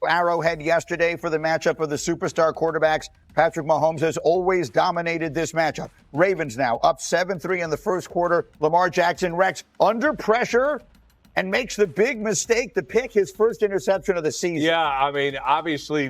Arrowhead yesterday for the matchup of the superstar quarterbacks. Patrick Mahomes has always dominated this matchup. Ravens now up 7-3 in the first quarter. Lamar Jackson, Rex, under pressure and makes the big mistake to pick his first interception of the season. Yeah, I mean, obviously,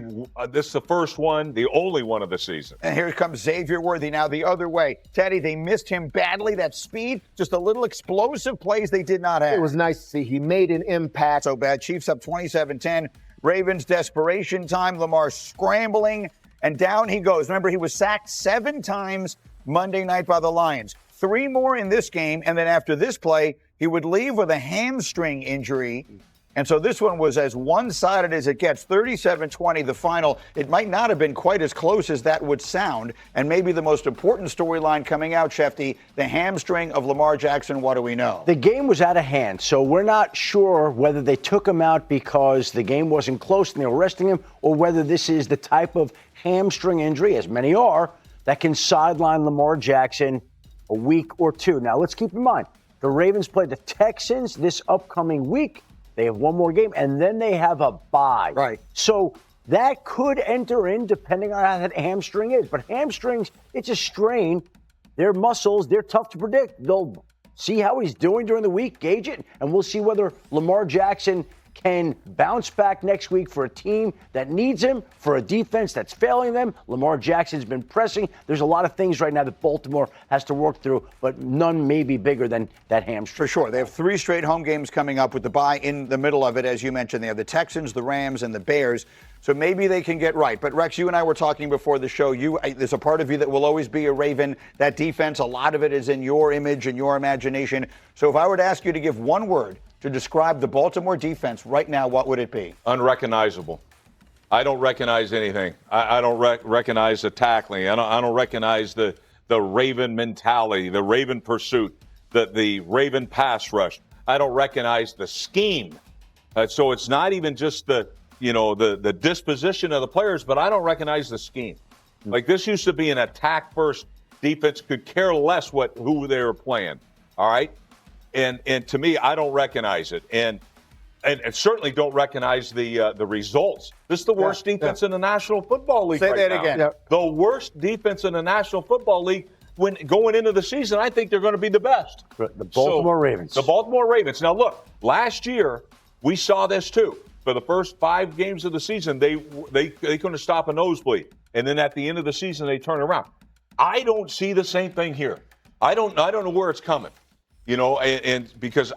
this is the first one, the only one of the season. And here comes Xavier Worthy now the other way. Teddy, they missed him badly. That speed, just a little explosive plays they did not have. It was nice to see. He made an impact. So bad. Chiefs up 27-10. Ravens desperation time. Lamar scrambling, and down he goes. Remember, he was sacked 7 times Monday night by the Lions. 3 more in this game, and then after this play, he would leave with a hamstring injury. And so this one was as one-sided as it gets. 37-20, the final. It might not have been quite as close as that would sound. And maybe the most important storyline coming out, Shefty, the hamstring of Lamar Jackson. What do we know? The game was out of hand, so we're not sure whether they took him out because the game wasn't close and they were resting him, or whether this is the type of hamstring injury, as many are, that can sideline Lamar Jackson a week or two. Now, let's keep in mind, the Ravens play the Texans this upcoming week. They have one more game, and then they have a bye. Right. So that could enter in depending on how that hamstring is. But hamstrings, it's a strain. They're muscles. They're tough to predict. They'll see how he's doing during the week, gauge it, and we'll see whether Lamar Jackson can bounce back next week for a team that needs him, for a defense that's failing them. Lamar Jackson's been pressing. There's a lot of things right now that Baltimore has to work through, but none may be bigger than that hamstring. For sure. They have 3 straight home games coming up with the bye in the middle of it, as you mentioned. They have the Texans, the Rams, and the Bears. So maybe they can get right. But, Rex, you and I were talking before the show. There's a part of you that will always be a Raven. That defense, a lot of it is in your image and your imagination. So if I were to ask you to give one word to describe the Baltimore defense right now, what would it be? Unrecognizable. I don't recognize anything. I don't recognize the tackling. I don't recognize the Raven mentality, the Raven pursuit, the Raven pass rush. I don't recognize the scheme. So it's not even just the disposition of the players, but I don't recognize the scheme. Like, this used to be an attack-first defense, could care less who they were playing. All right? And to me, I don't recognize it, and certainly don't recognize the results. This is the worst defense in the National Football League. Say that again. Yeah. The worst defense in the National Football League. When going into the season, I think they're going to be the best. The Baltimore Ravens. The Baltimore Ravens. Now, look, last year we saw this too. For the first 5 games of the season, they couldn't stop a nosebleed, and then at the end of the season, they turn around. I don't see the same thing here. I don't know where it's coming. And because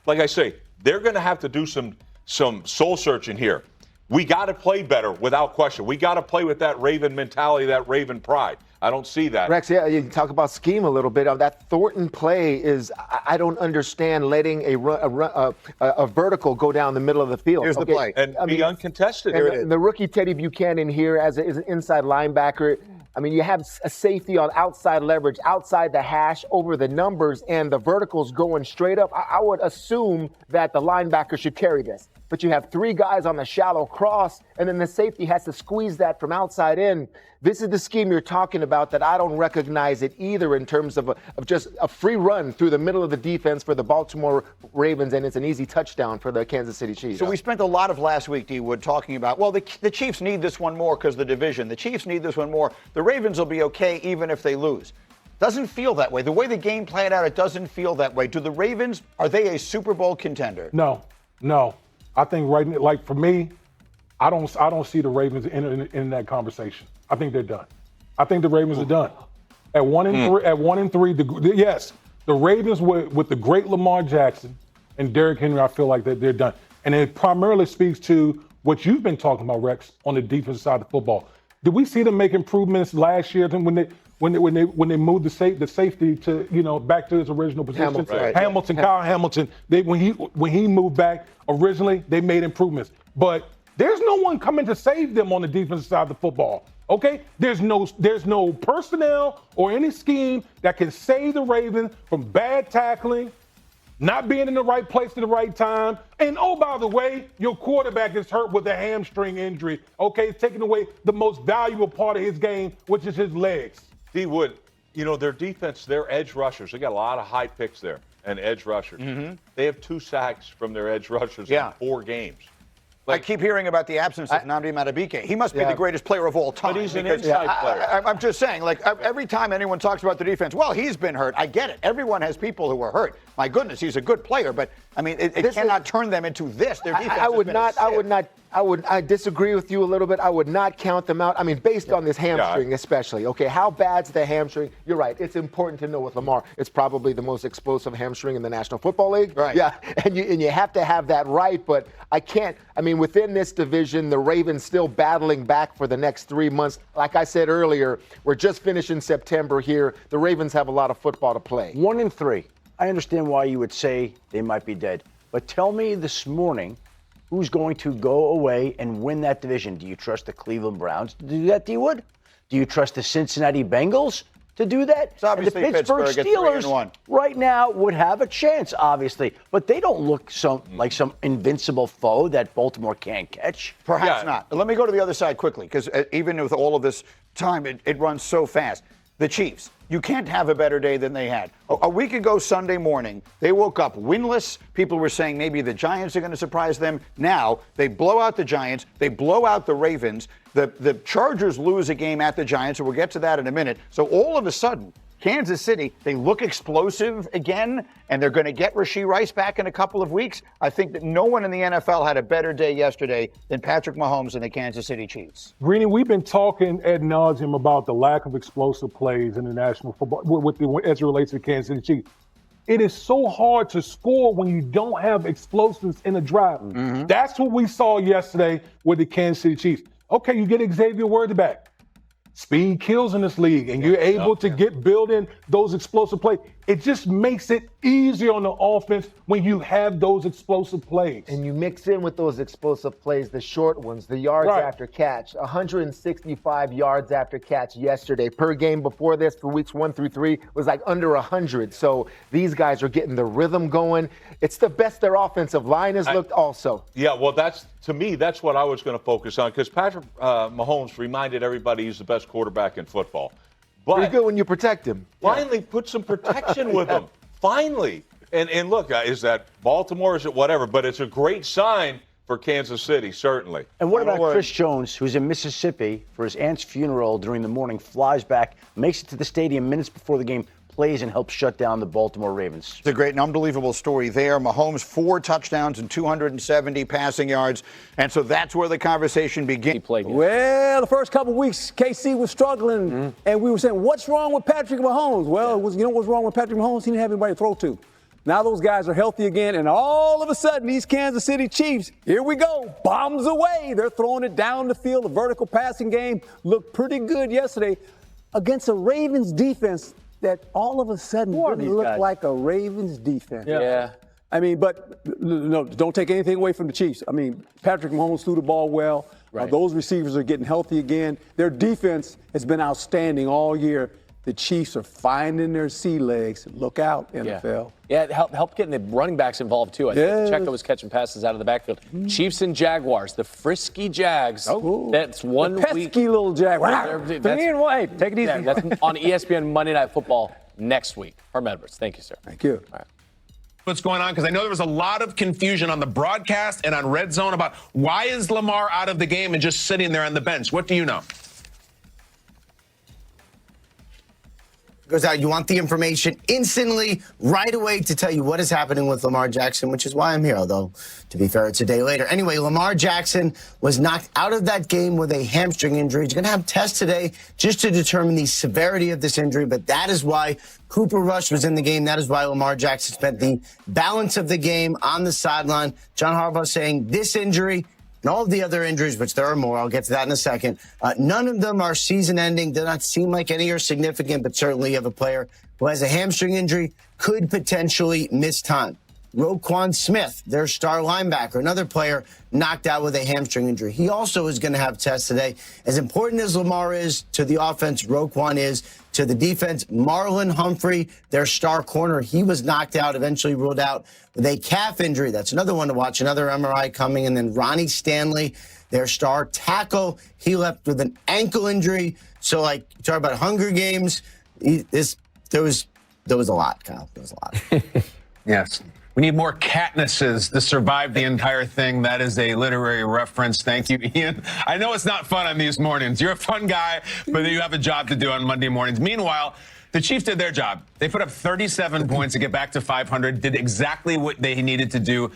like I say, they're going to have to do some soul searching here. We got to play better without question. We got to play with that Raven mentality, that Raven pride. I don't see that. Rex, yeah, you talk about scheme a little bit. That Thornton play is, I don't understand letting a vertical go down the middle of the field. Here's the play. And be uncontested. And the rookie Teddy Buchanan here as an inside linebacker. I mean, you have a safety on outside leverage, outside the hash, over the numbers, and the verticals going straight up. I would assume that the linebacker should carry this. But you have 3 guys on the shallow cross, and then the safety has to squeeze that from outside in. This is the scheme you're talking about that I don't recognize it either in terms of just a free run through the middle of the defense for the Baltimore Ravens, and it's an easy touchdown for the Kansas City Chiefs. So we spent a lot of last week, D-Wood, talking about, well, the Chiefs need this one more because of the division. The Chiefs need this one more. The Ravens will be okay even if they lose. Doesn't feel that way. The way the game played out, it doesn't feel that way. Do the Ravens, are they a Super Bowl contender? No. I think for me, I don't see the Ravens in that conversation. I think they're done. I think the Ravens are done. At 1-3, yes, the Ravens with the great Lamar Jackson and Derrick Henry, I feel like they're done. And it primarily speaks to what you've been talking about, Rex, on the defensive side of the football. Did we see them make improvements last year when they moved the safety to back to his original position? Hamilton, Kyle Hamilton. When he moved back originally, they made improvements. But there's no one coming to save them on the defensive side of the football. Okay? There's no personnel or any scheme that can save the Ravens from bad tackling, not being in the right place at the right time. And, oh, by the way, your quarterback is hurt with a hamstring injury. Okay? It's taking away the most valuable part of his game, which is his legs. D. Wood, their defense, their edge rushers, they got a lot of high picks there and edge rushers. Mm-hmm. They have 2 sacks from their edge rushers in 4 games. I keep hearing about the absence of Nnamdi Madubuike. He must be the greatest player of all time. But he's an inside player. I'm just saying, like, every time anyone talks about the defense, well, he's been hurt. I get it. Everyone has people who are hurt. My goodness, he's a good player, but I mean, it cannot turn them into this. Their defense I disagree with you a little bit. I would not count them out. I mean, based on this hamstring especially. Okay, how bad's the hamstring? You're right. It's important to know with Lamar, it's probably the most explosive hamstring in the National Football League. Right. Yeah, and you have to have that right, but within this division, the Ravens still battling back for the next 3 months. Like I said earlier, we're just finishing September here. The Ravens have a lot of football to play. 1-3. I understand why you would say they might be dead. But tell me this morning, who's going to go away and win that division? Do you trust the Cleveland Browns to do that, D-Wood? Do you trust the Cincinnati Bengals to do that? It's obviously and the Pittsburgh Steelers 3-1. right now would have a chance, obviously. But they don't look like some invincible foe that Baltimore can't catch. Perhaps not. Let me go to the other side quickly, because even with all of this time, it runs so fast. The Chiefs, you can't have a better day than they had. A week ago Sunday morning, they woke up winless. People were saying maybe the Giants are going to surprise them. Now, they blow out the Giants. They blow out the Ravens. The Chargers lose a game at the Giants, and we'll get to that in a minute. So all of a sudden, Kansas City, they look explosive again, and they're going to get Rashee Rice back in a couple of weeks. I think that no one in the NFL had a better day yesterday than Patrick Mahomes and the Kansas City Chiefs. Greeny, we've been talking ad nauseum about the lack of explosive plays in the National Football as it relates to the Kansas City Chiefs. It is so hard to score when you don't have explosives in a drive. Mm-hmm. That's what we saw yesterday with the Kansas City Chiefs. Okay, you get Xavier Worthy back. Speed kills in this league, and you're able to build in those explosive plays. It just makes it easier on the offense when you have those explosive plays. And you mix in with those explosive plays, the short ones, the yards after catch. 165 yards after catch yesterday. Per game before this, for weeks 1 through 3, was like under 100. So these guys are getting the rhythm going. It's the best their offensive line has looked also. Yeah, well, to me, that's what I was going to focus on, because Patrick Mahomes reminded everybody he's the best quarterback in football. But pretty good when you protect him. Finally, put some protection with him. Finally. And look, is that Baltimore? Is it whatever? But it's a great sign for Kansas City, certainly. And what about Chris Jones, who's in Mississippi for his aunt's funeral during the morning, flies back, makes it to the stadium minutes before the game, plays and helps shut down the Baltimore Ravens. It's a great and unbelievable story there. Mahomes, 4 touchdowns and 270 passing yards. And so that's where the conversation begins. Well, the first couple of weeks, KC was struggling, and we were saying, what's wrong with Patrick Mahomes? Well, you know what's wrong with Patrick Mahomes? He didn't have anybody to throw to. Now those guys are healthy again, and all of a sudden, these Kansas City Chiefs, here we go, bombs away. They're throwing it down the field. The vertical passing game looked pretty good yesterday against a Ravens defense that all of a sudden didn't look like a Ravens defense. Yeah. I mean, but no, don't take anything away from the Chiefs. I mean, Patrick Mahomes threw the ball well. Right. Those receivers are getting healthy again. Their defense has been outstanding all year. The Chiefs are finding their sea legs. Look out, NFL. Yeah, it helped getting the running backs involved, too. I think Pacheco was catching passes out of the backfield. Chiefs and Jaguars, the frisky Jags. Oh. That's 1 the week. pesky little Jaguars. 3-1. Take it easy. That's on ESPN Monday Night Football next week. Herm Edwards, thank you, sir. Thank you. All right. What's going on, because I know there was a lot of confusion on the broadcast and on Red Zone about why is Lamar out of the game and just sitting there on the bench. What do you know? Goes out. You want the information instantly, right away, to tell you what is happening with Lamar Jackson, which is why I'm here, although, to be fair, it's a day later. Anyway, Lamar Jackson was knocked out of that game with a hamstring injury. He's going to have tests today just to determine the severity of this injury, but that is why Cooper Rush was in the game. That is why Lamar Jackson spent the balance of the game on the sideline. John Harbaugh saying this injury and all of the other injuries, which there are more, I'll get to that in a second, none of them are season-ending. Do not seem like any are significant, but certainly you have a player who has a hamstring injury, could potentially miss time. Roquan Smith, their star linebacker, another player knocked out with a hamstring injury. He also is going to have tests today. As important as Lamar is to the offense, Roquan is to the defense. Marlon Humphrey, their star corner, he was knocked out, eventually ruled out with a calf injury. That's another one to watch, another MRI coming. And then Ronnie Stanley, their star tackle, he left with an ankle injury. So, like, you talk about Hunger Games, there was a lot, Kyle. There was a lot. Yes. We need more Katnisses to survive the entire thing. That is a literary reference. Thank you, Ian. I know it's not fun on these mornings. You're a fun guy, but you have a job to do on Monday mornings. Meanwhile, the Chiefs did their job. They put up 37 points to get back to 500, did exactly what they needed to do.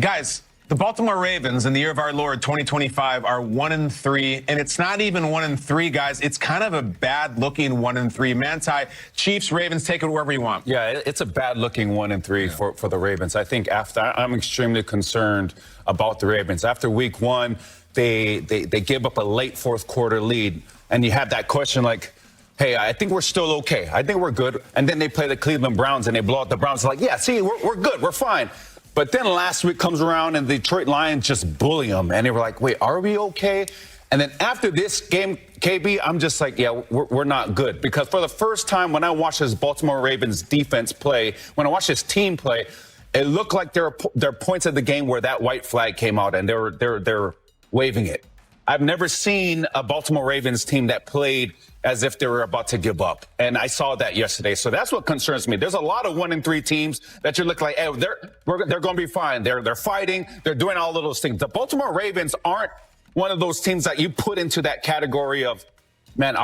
Guys, the Baltimore Ravens in the year of our Lord 2025 are 1-3, and it's not even 1-3, guys. It's kind of a bad-looking 1-3. Manti, Chiefs, Ravens, take it wherever you want. Yeah, it's a bad-looking 1-3 for the Ravens. I think I'm extremely concerned about the Ravens. After Week 1, they gave up a late fourth quarter lead, and you have that question like, hey, I think we're still okay. I think we're good. And then they play the Cleveland Browns, and they blow out the Browns. Like, yeah, see, we're good. We're fine. But then last week comes around, and the Detroit Lions just bully them. And they were like, wait, are we okay? And then after this game, KB, I'm just like, yeah, we're not good. Because for the first time when I watched this Baltimore Ravens defense play, when I watched this team play, it looked like there are points of the game where that white flag came out, and they're waving it. I've never seen a Baltimore Ravens team that played as if they were about to give up. And I saw that yesterday. So that's what concerns me. There's a lot of 1-3 teams that you look like, hey, they're going to be fine. They're fighting. They're doing all of those things. The Baltimore Ravens aren't one of those teams that you put into that category of, man,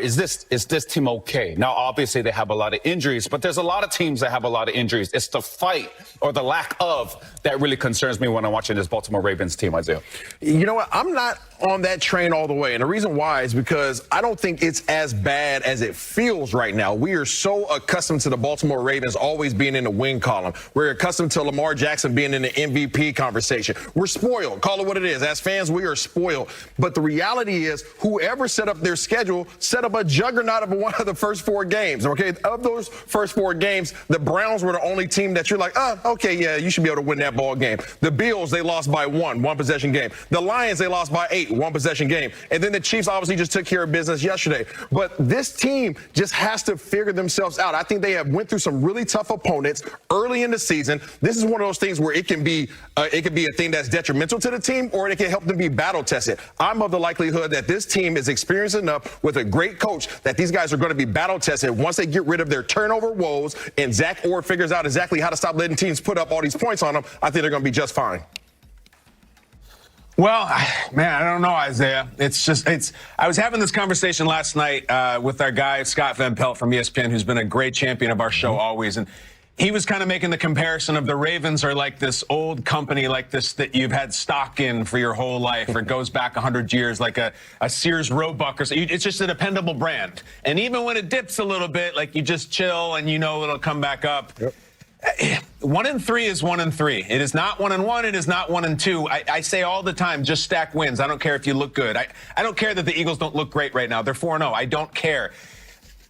is this team okay? Now, obviously, they have a lot of injuries, but there's a lot of teams that have a lot of injuries. It's the fight or the lack of that really concerns me when I'm watching this Baltimore Ravens team, Isaiah. You know what? I'm not on that train all the way. And the reason why is because I don't think it's as bad as it feels right now. We are so accustomed to the Baltimore Ravens always being in the win column. We're accustomed to Lamar Jackson being in the MVP conversation. We're spoiled. Call it what it is. As fans, we are spoiled. But the reality is whoever set up their schedule set up a juggernaut of one of the first 4 games. Okay, of those first 4 games, the Browns were the only team that you're like, okay, yeah, you should be able to win that ball game. The Bills, they lost by 1 possession game. The Lions, they lost by 8, 1 possession game. And then the Chiefs obviously just took care of business yesterday. But this team just has to figure themselves out. I think they have went through some really tough opponents early in the season. This is one of those things where it can be a thing that's detrimental to the team, or it can help them be battle tested. I'm of the likelihood that this team is experienced enough with a great coach that these guys are going to be battle tested once they get rid of their turnover woes and Zach Orr figures out exactly how to stop letting teams put up all these points on them. I think they're going to be just fine. Well, man, I don't know, Isaiah. I was having this conversation last night with our guy, Scott Van Pelt from ESPN, who's been a great champion of our show always. And he was kind of making the comparison of the Ravens are like this old company like this that you've had stock in for your whole life, or it goes back 100 years, like a Sears Roebuck or something. It's just a dependable brand. And even when it dips a little bit, like you just chill and you know it'll come back up. Yep. 1-3 is 1-3. It is not 1-1. It is not 1-2. I say all the time, just stack wins. I don't care if you look good. I don't care that the Eagles don't look great right now. They're 4-0. I don't care.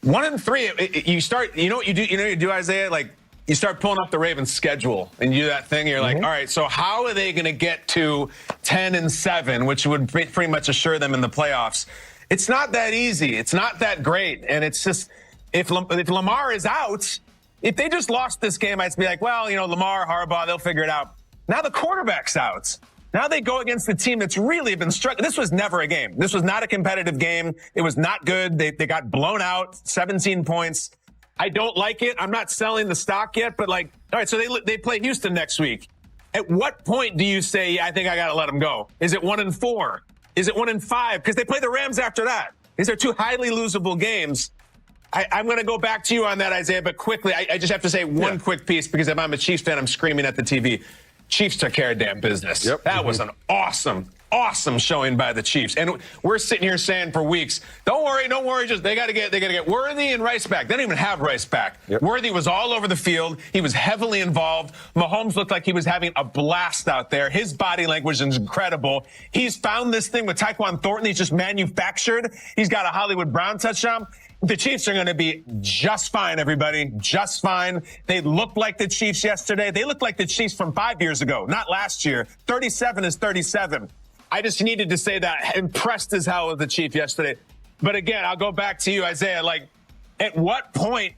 1-3. You start. You know what you do? You know what you do, Isaiah? Like you start pulling up the Ravens' schedule and you do that thing. You're like, all right. So how are they going to get to 10-7, which would pretty much assure them in the playoffs? It's not that easy. It's not that great. And it's just if Lamar is out. If they just lost this game, I'd be like, well, you know, Lamar, Harbaugh, they'll figure it out. Now the quarterback's out. Now they go against the team that's really been struggling. This was never a game. This was not a competitive game. It was not good. They got blown out, 17 points. I don't like it. I'm not selling the stock yet, but like, all right, so they play Houston next week. At what point do you say, yeah, I think I got to let them go? Is it 1-4? Is it 1-5? Because they play the Rams after that. These are 2 highly losable games. I'm going to go back to you on that, Isaiah, but quickly, I just have to say one quick piece, because if I'm a Chiefs fan, I'm screaming at the TV. Chiefs took care of damn business. Yep. That was an awesome showing by the Chiefs. And we're sitting here saying for weeks, don't worry, just they got to get Worthy and Rice back. They don't even have Rice back. Yep. Worthy was all over the field. He was heavily involved. Mahomes looked like he was having a blast out there. His body language is incredible. He's found this thing with Tyquan Thornton. He's just manufactured. He's got a Hollywood Brown touchdown. The Chiefs are going to be just fine, everybody. Just fine. They look like the Chiefs yesterday. They look like the Chiefs from 5 years ago, not last year. 37 is 37. I just needed to say that. Impressed as hell with the Chiefs yesterday. But again, I'll go back to you, Isaiah. Like, at what point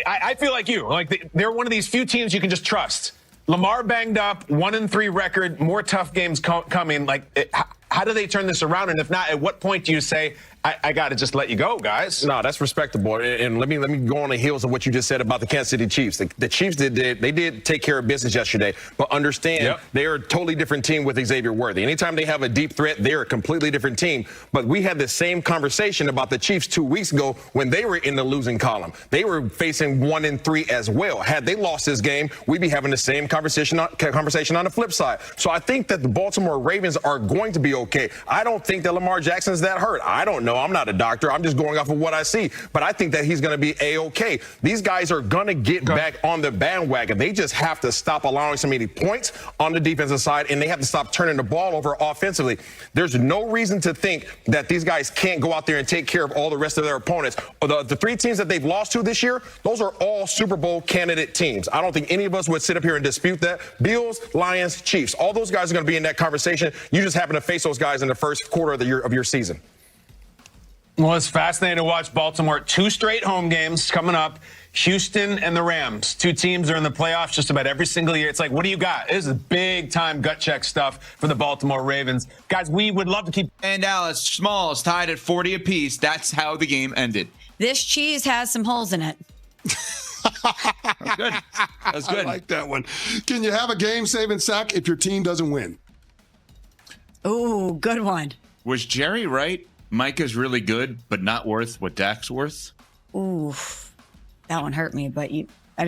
I feel like you. Like, they're one of these few teams you can just trust. Lamar banged up, 1-3 record, more tough games coming. Like, how do they turn this around? And if not, at what point do you say, I got to just let you go, guys. No, that's respectable. And let me go on the heels of what you just said about the Kansas City Chiefs. The Chiefs did take care of business yesterday, but understand they are a totally different team with Xavier Worthy. Anytime they have a deep threat, they're a completely different team. But we had the same conversation about the Chiefs 2 weeks ago when they were in the losing column. They were facing 1-3 as well. Had they lost this game, we'd be having the same conversation on the flip side. So I think that the Baltimore Ravens are going to be okay. I don't think that Lamar Jackson's that hurt. I don't know. I'm not a doctor. I'm just going off of what I see. But I think that he's going to be A-okay. These guys are going to get back on the bandwagon. They just have to stop allowing so many points on the defensive side, and they have to stop turning the ball over offensively. There's no reason to think that these guys can't go out there and take care of all the rest of their opponents. The 3 teams that they've lost to this year, those are all Super Bowl candidate teams. I don't think any of us would sit up here and dispute that. Bills, Lions, Chiefs, all those guys are going to be in that conversation. You just happen to face those guys in the first quarter of your season. Well, it's fascinating to watch Baltimore. 2 straight home games coming up. Houston and the Rams. 2 teams are in the playoffs just about every single year. It's like, what do you got? This is big-time gut check stuff for the Baltimore Ravens. Guys, we would love to keep... And Dallas, Smalls tied at 40 apiece. That's how the game ended. This cheese has some holes in it. That's good. That's good. I like that one. Can you have a game-saving sack if your team doesn't win? Ooh, good one. Was Jerry right? Micah's really good, but not worth what Dak's worth? Ooh, that one hurt me, but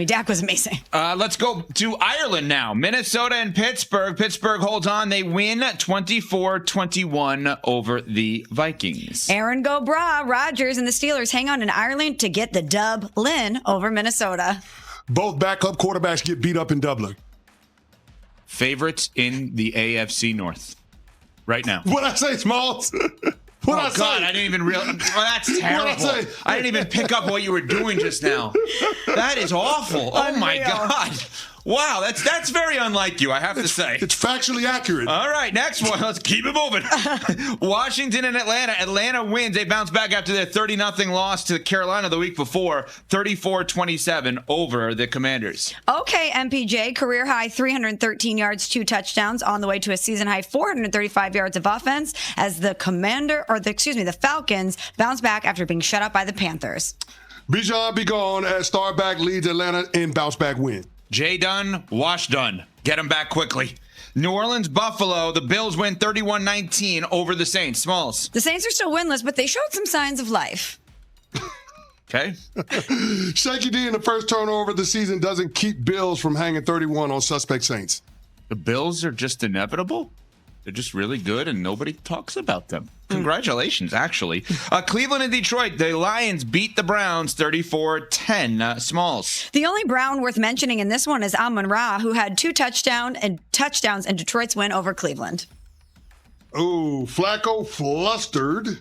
Dak was amazing. Let's go to Ireland now. Minnesota and Pittsburgh. Pittsburgh holds on. They win 24-21 over the Vikings. Aaron go brah. Rodgers and the Steelers hang on in Ireland to get the dub. Lynn over Minnesota. Both backup quarterbacks get beat up in Dublin. Favorites in the AFC North right now. What'd I say, Smalls? I didn't even realize. Well, that's terrible. I didn't even pick up what you were doing just now. That is awful. Oh, my God. Wow, that's very unlike you, I have to say. It's factually accurate. All right, next one. Let's keep it moving. Washington and Atlanta. Atlanta wins. They bounce back after their 30-0 loss to Carolina the week before, 34-27 over the Commanders. Okay, MPJ, career high 313 yards, 2 touchdowns, on the way to a season high 435 yards of offense as the the Falcons bounce back after being shut out by the Panthers. Bijan be gone as Starback leads Atlanta in bounce back win. Jay Dunn, wash done. Get him back quickly. New Orleans, Buffalo. The Bills win 31-19 over the Saints. Smalls. The Saints are still winless, but they showed some signs of life. Okay. Shaky D in the first turnover of the season doesn't keep Bills from hanging 31 on suspect Saints. The Bills are just inevitable? They're just really good, and nobody talks about them. Congratulations, actually. Cleveland and Detroit, the Lions beat the Browns 34-10. Smalls. The only Brown worth mentioning in this one is Amon-Ra, who had 2 touchdowns in Detroit's win over Cleveland. Oh, Flacco flustered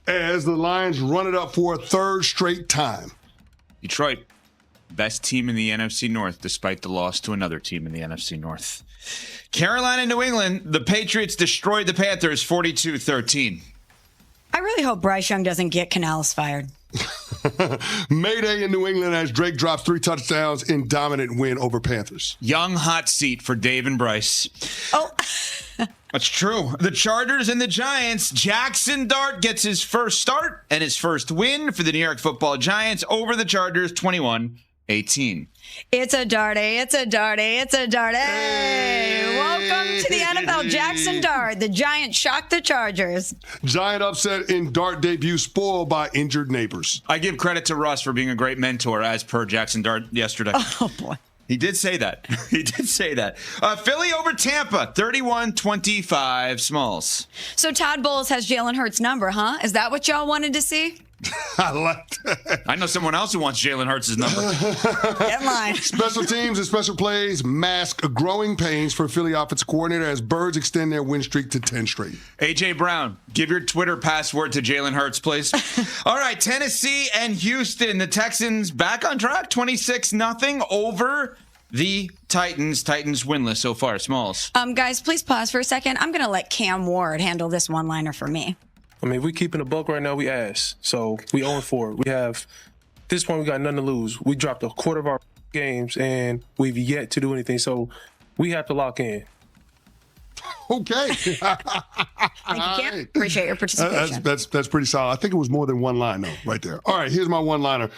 as the Lions run it up for a 3rd straight time. Detroit, best team in the NFC North, despite the loss to another team in the NFC North. Carolina, New England, the Patriots destroyed the Panthers 42-13. I really hope Bryce Young doesn't get Canales fired. Mayday in New England as Drake drops 3 touchdowns in dominant win over Panthers. Young hot seat for Dave and Bryce. Oh. That's true. The Chargers and the Giants. Jackson Dart gets his first start and his first win for the New York Football Giants over the Chargers 21-18. It's a darty, it's a darty, it's a darty. Hey. Welcome to the NFL. Jackson Dart, the Giants shocked the Chargers. Giant upset in Dart debut spoiled by injured neighbors. I give credit to Russ for being a great mentor, as per Jackson Dart yesterday. Oh, boy. He did say that. He did say that. Philly over Tampa, 31-25. Smalls. So Todd Bowles has Jalen Hurts' number, huh? Is that what y'all wanted to see? I like that. I know someone else who wants Jalen Hurts' number. Get in line. Special teams and special plays mask growing pains for Philly offensive coordinator as Birds extend their win streak to 10 straight. A.J. Brown, give your Twitter password to Jalen Hurts, please. All right, Tennessee and Houston. The Texans back on track, 26-0 over the Titans. Titans winless so far. Smalls. Guys, please pause for a second. I'm going to let Cam Ward handle this one-liner for me. I mean, if we keeping a buck right now, we ass. So we 0-4. We have, at this point, we got nothing to lose. We dropped a quarter of our games, and we've yet to do anything. So we have to lock in. Okay. Thank you, Cam. Appreciate your participation. That's pretty solid. I think it was more than one line, though, right there. All right, here's my one-liner.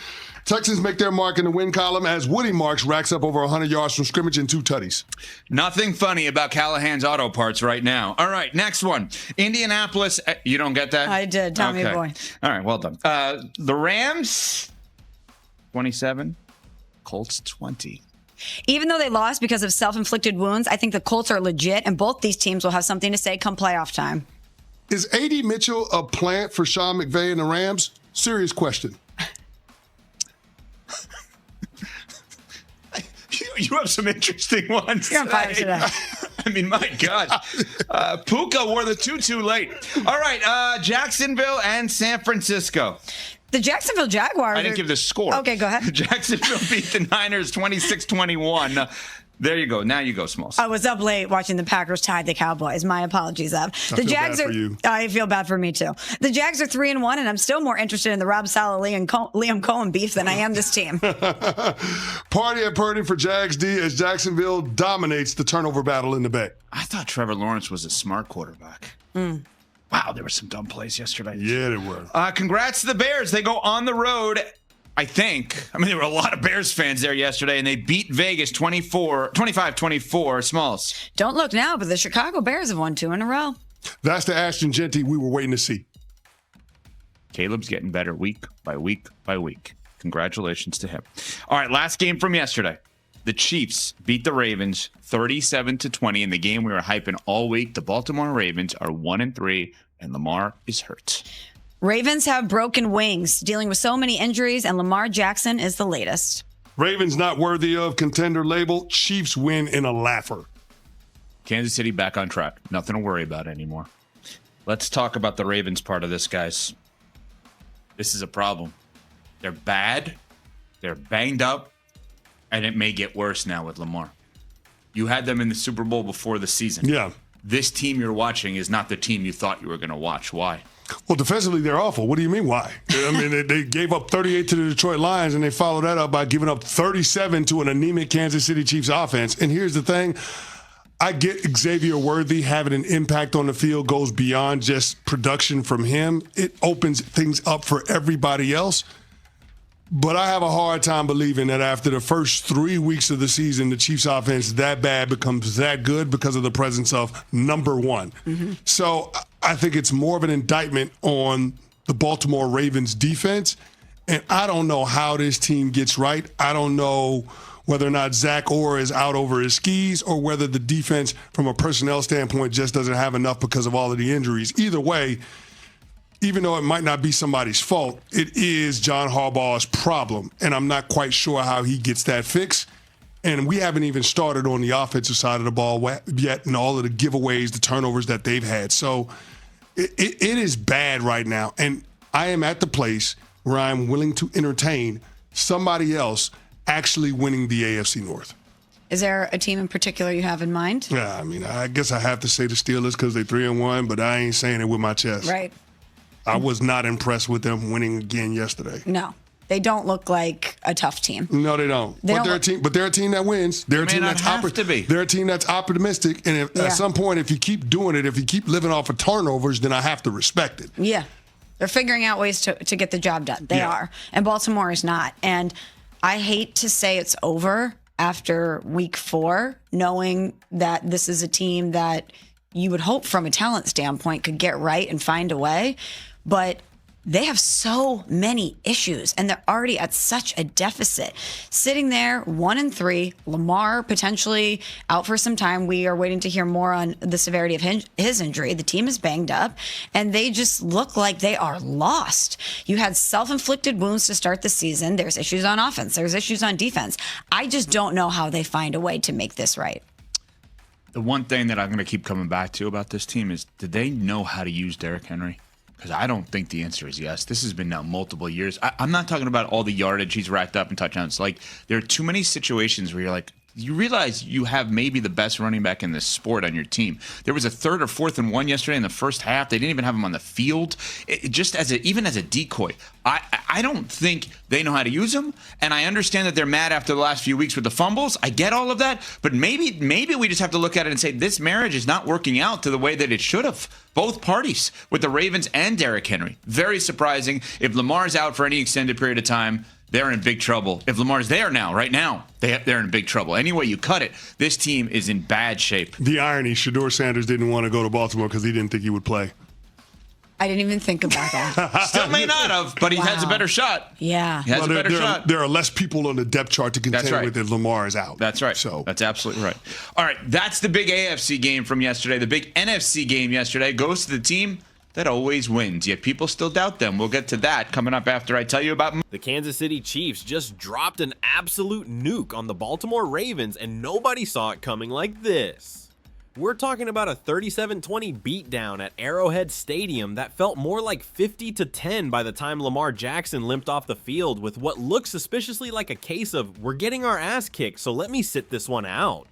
Texans make their mark in the win column as Woody Marks racks up over 100 yards from scrimmage and 2 tutties. Nothing funny about Callahan's auto parts right now. All right, next one. Indianapolis. You don't get that? I did. Tell me, boy. All right, well done. The Rams, 27. Colts, 20. Even though they lost because of self-inflicted wounds, I think the Colts are legit, and both these teams will have something to say come playoff time. Is A.D. Mitchell a plant for Sean McVay and the Rams? Serious question. You have some interesting ones. You're on fire today. I mean, my God. Puka wore the tutu late. All right, Jacksonville and San Francisco. The Jacksonville Jaguars. I didn't give the score. Okay, go ahead. Jacksonville beat the Niners 26-21. There you go. Now you go, Smalls. I was up late watching the Packers tie the Cowboys. My apologies, Ev. The Jags are. I feel bad for me too. The Jags are 3-1, and I'm still more interested in the Rob Saleh and Liam Cohen beef than I am this team. Party at Purdy for Jags D as Jacksonville dominates the turnover battle in the Bay. I thought Trevor Lawrence was a smart quarterback. Wow, there were some dumb plays yesterday. Yeah, there were. Congrats to the Bears. They go on the road. I think. I mean, there were a lot of Bears fans there yesterday, and they beat Vegas 25-24. Smalls. Don't look now, but the Chicago Bears have won 2 in a row. That's the Ashton Genty we were waiting to see. Caleb's getting better week by week by week. Congratulations to him. All right, last game from yesterday. The Chiefs beat the Ravens 37-20 in the game we were hyping all week. The Baltimore Ravens are 1-3, and Lamar is hurt. Ravens have broken wings, dealing with so many injuries, and Lamar Jackson is the latest. Ravens not worthy of contender label. Chiefs win in a laugher. Kansas City back on track. Nothing to worry about anymore. Let's talk about the Ravens part of this, guys. This is a problem. They're bad. They're banged up. And it may get worse now with Lamar. You had them in the Super Bowl before the season. Yeah. This team you're watching is not the team you thought you were going to watch. Why? Well, defensively, they're awful. What do you mean, why? I mean, they gave up 38 to the Detroit Lions, and they followed that up by giving up 37 to an anemic Kansas City Chiefs offense. And here's the thing. I get Xavier Worthy having an impact on the field goes beyond just production from him. It opens things up for everybody else. But I have a hard time believing that after the first 3 weeks of the season, the Chiefs offense that bad becomes that good because of the presence of number one. Mm-hmm. So I think it's more of an indictment on the Baltimore Ravens defense. And I don't know how this team gets right. I don't know whether or not Zach Orr is out over his skis or whether the defense from a personnel standpoint just doesn't have enough because of all of the injuries. Either way, even though it might not be somebody's fault, it is John Harbaugh's problem. And I'm not quite sure how he gets that fixed. And we haven't even started on the offensive side of the ball yet and all of the giveaways, the turnovers that they've had. So it is bad right now. And I am at the place where I'm willing to entertain somebody else actually winning the AFC North. Is there a team in particular you have in mind? Yeah, I mean, I guess I have to say the Steelers because they're 3-1, but I ain't saying it with my chest. Right. I was not impressed with them winning again yesterday. No, they don't look like a tough team. No, they don't. They're a team that wins. They're a team that's They're a team that's optimistic. And at some point, if you keep doing it, if you keep living off of turnovers, then I have to respect it. Yeah, they're figuring out ways to get the job done. They are, and Baltimore is not. And I hate to say it's over after week 4, knowing that this is a team that you would hope from a talent standpoint could get right and find a way. But they have so many issues, and they're already at such a deficit. Sitting there, 1-3, Lamar potentially out for some time. We are waiting to hear more on the severity of his injury. The team is banged up, and they just look like they are lost. You had self-inflicted wounds to start the season. There's issues on offense. There's issues on defense. I just don't know how they find a way to make this right. The one thing that I'm going to keep coming back to about this team is, did they know how to use Derrick Henry? Because I don't think the answer is yes. This has been now multiple years. I'm not talking about all the yardage he's racked up and touchdowns. Like, there are too many situations where you're like, you realize you have maybe the best running back in this sport on your team. There was a 3rd or 4th and 1 yesterday in the first half. They didn't even have him on the field, just even as a decoy. I don't think they know how to use him, and I understand that they're mad after the last few weeks with the fumbles. I get all of that, but maybe we just have to look at it and say this marriage is not working out to the way that it should have. Both parties, with the Ravens and Derrick Henry. Very surprising. If Lamar's out for any extended period of time, they're in big trouble. If Lamar's there now, right now, they're in big trouble. Any way you cut it, this team is in bad shape. The irony, Shedeur Sanders didn't want to go to Baltimore because he didn't think he would play. I didn't even think about that. Still may not have, but he has a better shot. Yeah. He has a better shot. There are less people on the depth chart to contend with if Lamar is out. That's right. So that's absolutely right. All right, that's the big AFC game from yesterday. The big NFC game yesterday goes to the team that always wins, yet people still doubt them. We'll get to that coming up after I tell you about... The Kansas City Chiefs just dropped an absolute nuke on the Baltimore Ravens, and nobody saw it coming like this. We're talking about a 37-20 beatdown at Arrowhead Stadium that felt more like 50-10 by the time Lamar Jackson limped off the field with what looked suspiciously like a case of, we're getting our ass kicked, so let me sit this one out.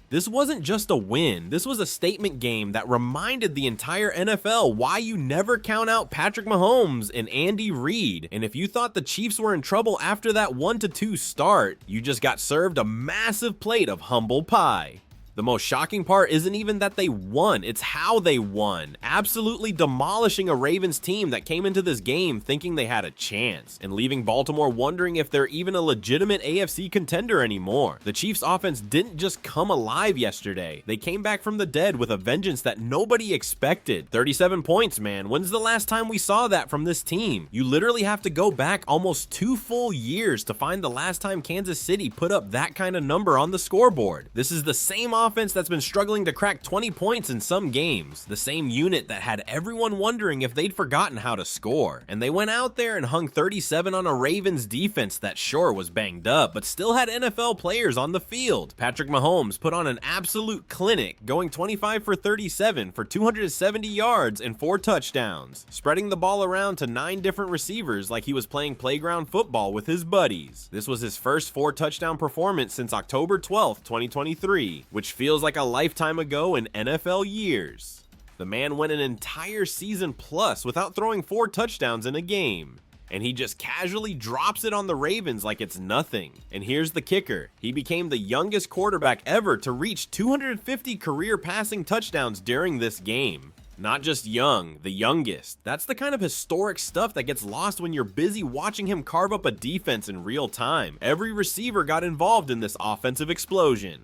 This wasn't just a win, this was a statement game that reminded the entire NFL why you never count out Patrick Mahomes and Andy Reid. And if you thought the Chiefs were in trouble after that 1-2 start, you just got served a massive plate of humble pie. The most shocking part isn't even that they won, it's how they won. Absolutely demolishing a Ravens team that came into this game thinking they had a chance, and leaving Baltimore wondering if they're even a legitimate AFC contender anymore. The Chiefs offense didn't just come alive yesterday, they came back from the dead with a vengeance that nobody expected. 37 points, man. When's the last time we saw that from this team? You literally have to go back almost 2 full years to find the last time Kansas City put up that kind of number on the scoreboard. This is the same offense that's been struggling to crack 20 points in some games, the same unit that had everyone wondering if they'd forgotten how to score, and they went out there and hung 37 on a Ravens defense that sure was banged up, but still had NFL players on the field. Patrick Mahomes put on an absolute clinic, going 25 for 37 for 270 yards and 4 touchdowns, spreading the ball around to 9 different receivers like he was playing playground football with his buddies. This was his first 4-touchdown performance since October 12th, 2023, which feels like a lifetime ago in NFL years. The man went an entire season plus without throwing 4 touchdowns in a game, and he just casually drops it on the Ravens like it's nothing. And here's the kicker, he became the youngest quarterback ever to reach 250 career passing touchdowns during this game. Not just young, the youngest. That's the kind of historic stuff that gets lost when you're busy watching him carve up a defense in real time. Every receiver got involved in this offensive explosion.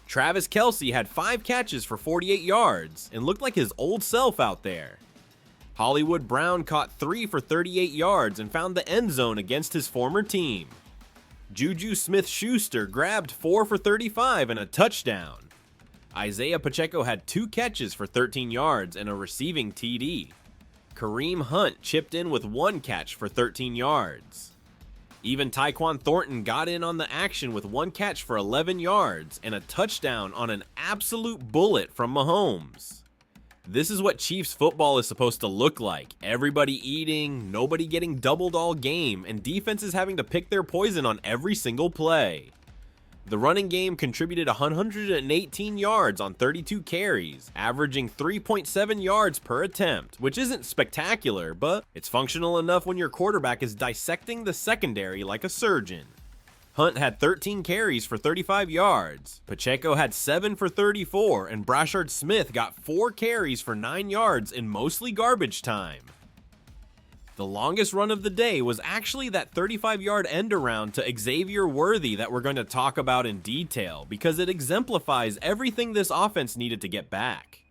Travis Kelce had 5 catches for 48 yards and looked like his old self out there. Hollywood Brown caught 3 for 38 yards and found the end zone against his former team. Juju Smith-Schuster grabbed 4 for 35 and a touchdown. Isaiah Pacheco had 2 catches for 13 yards and a receiving TD. Kareem Hunt chipped in with 1 catch for 13 yards. Even Tyquan Thornton got in on the action with 1 catch for 11 yards and a touchdown on an absolute bullet from Mahomes. This is what Chiefs football is supposed to look like. Everybody eating, nobody getting doubled all game, and defenses having to pick their poison on every single play. The running game contributed 118 yards on 32 carries, averaging 3.7 yards per attempt, which isn't spectacular, but it's functional enough when your quarterback is dissecting the secondary like a surgeon. Hunt had 13 carries for 35 yards, Pacheco had 7 for 34, and Brashard Smith got 4 carries for 9 yards in mostly garbage time. The longest run of the day was actually that 35-yard end around to Xavier Worthy that we're going to talk about in detail because it exemplifies everything this offense needed to get back.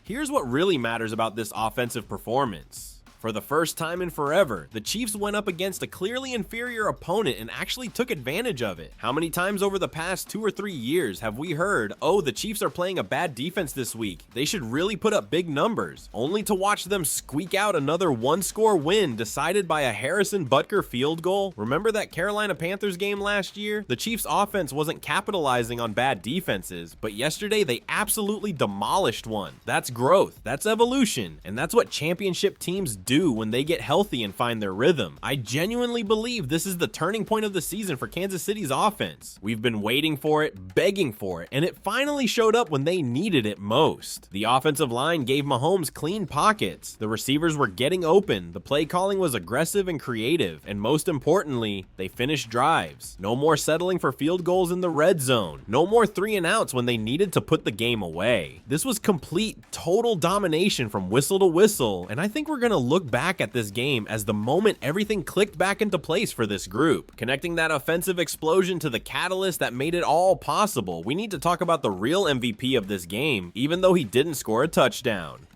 Here's what really matters about this offensive performance. For the first time in forever, the Chiefs went up against a clearly inferior opponent and actually took advantage of it. How many times over the past 2 or 3 years have we heard, oh, the Chiefs are playing a bad defense this week, they should really put up big numbers, only to watch them squeak out another 1-score win decided by a Harrison Butker field goal? Remember that Carolina Panthers game last year? The Chiefs offense wasn't capitalizing on bad defenses, but yesterday they absolutely demolished one. That's growth, that's evolution, and that's what championship teams do. do when they get healthy and find their rhythm. I genuinely believe this is the turning point of the season for Kansas City's offense. We've been waiting for it, begging for it, and it finally showed up when they needed it most. The offensive line gave Mahomes clean pockets. The receivers were getting open. The play calling was aggressive and creative, and most importantly, they finished drives. No more settling for field goals in the red zone. No more 3 and outs when they needed to put the game away. This was complete, total domination from whistle to whistle, and I think we're going to look back at this game as the moment everything clicked back into place for this group. Connecting that offensive explosion to the catalyst that made it all possible, we need to talk about the real MVP of this game, even though he didn't score a touchdown.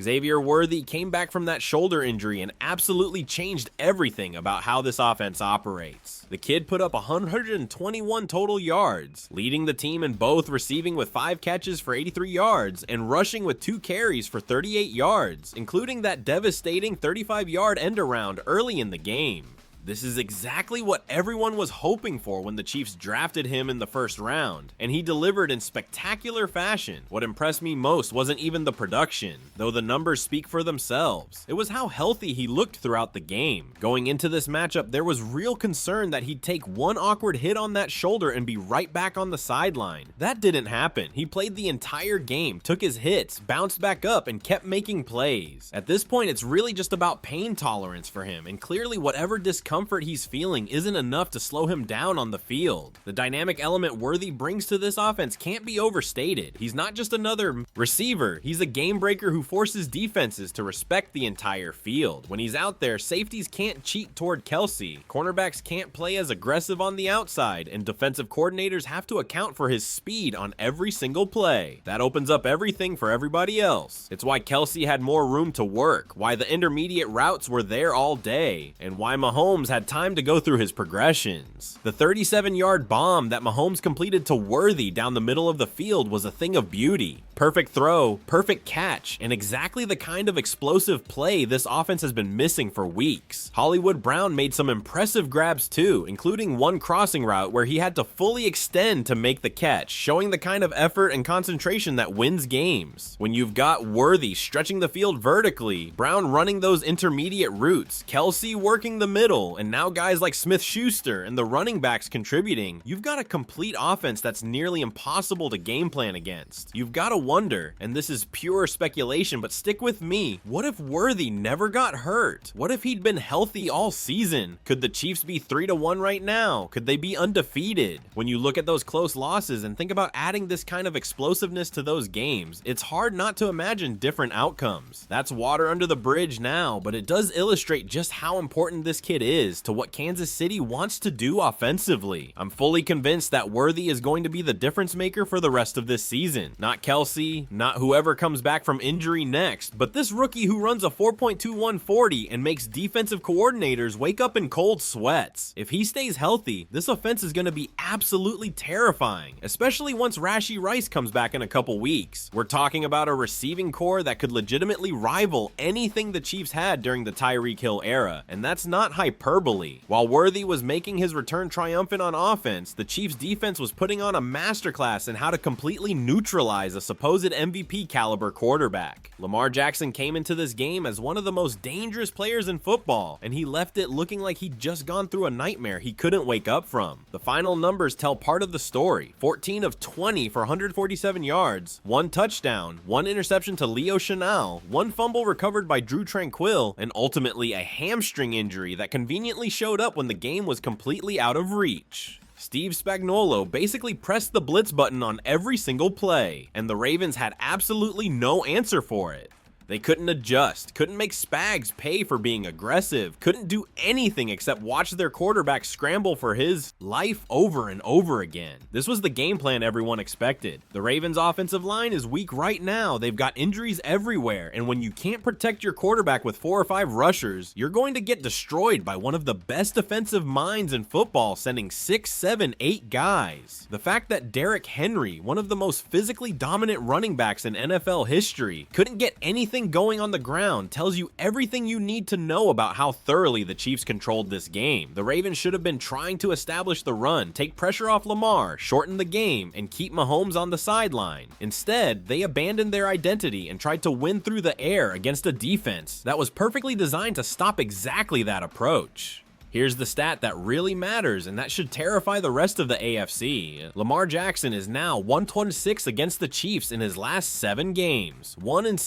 Xavier Worthy came back from that shoulder injury and absolutely changed everything about how this offense operates. The kid put up 121 total yards, leading the team in both receiving with 5 catches for 83 yards and rushing with 2 carries for 38 yards, including that devastating 35-yard end around early in the game. This is exactly what everyone was hoping for when the Chiefs drafted him in the first round, and he delivered in spectacular fashion. What impressed me most wasn't even the production, though the numbers speak for themselves. It was how healthy he looked throughout the game. Going into this matchup, there was real concern that he'd take one awkward hit on that shoulder and be right back on the sideline. That didn't happen. He played the entire game, took his hits, bounced back up, and kept making plays. At this point, it's really just about pain tolerance for him, and clearly whatever discomfort he's feeling isn't enough to slow him down on the field. The dynamic element Worthy brings to this offense can't be overstated. He's not just another receiver, he's a game breaker who forces defenses to respect the entire field. When he's out there, safeties can't cheat toward Kelsey, cornerbacks can't play as aggressive on the outside, and defensive coordinators have to account for his speed on every single play. That opens up everything for everybody else. It's why Kelsey had more room to work, why the intermediate routes were there all day, and why Mahomes had time to go through his progressions. The 37-yard bomb that Mahomes completed to Worthy down the middle of the field was a thing of beauty. Perfect throw, perfect catch, and exactly the kind of explosive play this offense has been missing for weeks. Hollywood Brown made some impressive grabs too, including one crossing route where he had to fully extend to make the catch, showing the kind of effort and concentration that wins games. When you've got Worthy stretching the field vertically, Brown running those intermediate routes, Kelsey working the middle, and now guys like Smith-Schuster and the running backs contributing, you've got a complete offense that's nearly impossible to game plan against. You've got to wonder, and this is pure speculation, but stick with me, what if Worthy never got hurt? What if he'd been healthy all season? Could the Chiefs be 3-1 right now? Could they be undefeated? When you look at those close losses and think about adding this kind of explosiveness to those games, it's hard not to imagine different outcomes. That's water under the bridge now, but it does illustrate just how important this kid is to what Kansas City wants to do offensively. I'm fully convinced that Worthy is going to be the difference maker for the rest of this season. Not Kelsey, not whoever comes back from injury next, but this rookie who runs a 4.21 40 and makes defensive coordinators wake up in cold sweats. If he stays healthy, this offense is going to be absolutely terrifying, especially once Rashee Rice comes back in a couple weeks. We're talking about a receiving core that could legitimately rival anything the Chiefs had during the Tyreek Hill era, and that's not hyperbole. While Worthy was making his return triumphant on offense, the Chiefs defense was putting on a masterclass in how to completely neutralize a supposed MVP caliber quarterback. Lamar Jackson came into this game as one of the most dangerous players in football, and he left it looking like he'd just gone through a nightmare he couldn't wake up from. The final numbers tell part of the story. 14 of 20 for 147 yards, 1 touchdown, 1 interception to Leo Chenal, 1 fumble recovered by Drew Tranquill, and ultimately a hamstring injury that conveniently showed up when the game was completely out of reach. Steve Spagnuolo basically pressed the blitz button on every single play, and the Ravens had absolutely no answer for it. They couldn't adjust, couldn't make Spags pay for being aggressive, couldn't do anything except watch their quarterback scramble for his life over and over again. This was the game plan everyone expected. The Ravens' offensive line is weak right now. They've got injuries everywhere, and when you can't protect your quarterback with 4 or 5 rushers, you're going to get destroyed by one of the best defensive minds in football sending 6, 7, 8 guys. The fact that Derrick Henry, one of the most physically dominant running backs in NFL history, couldn't get anything everything going on the ground tells you everything you need to know about how thoroughly the Chiefs controlled this game. The Ravens should have been trying to establish the run, take pressure off Lamar, shorten the game, and keep Mahomes on the sideline. Instead, they abandoned their identity and tried to win through the air against a defense that was perfectly designed to stop exactly that approach. Here's the stat that really matters, and that should terrify the rest of the AFC. Lamar Jackson is now 126 against the Chiefs in his last 7 games, 1-6.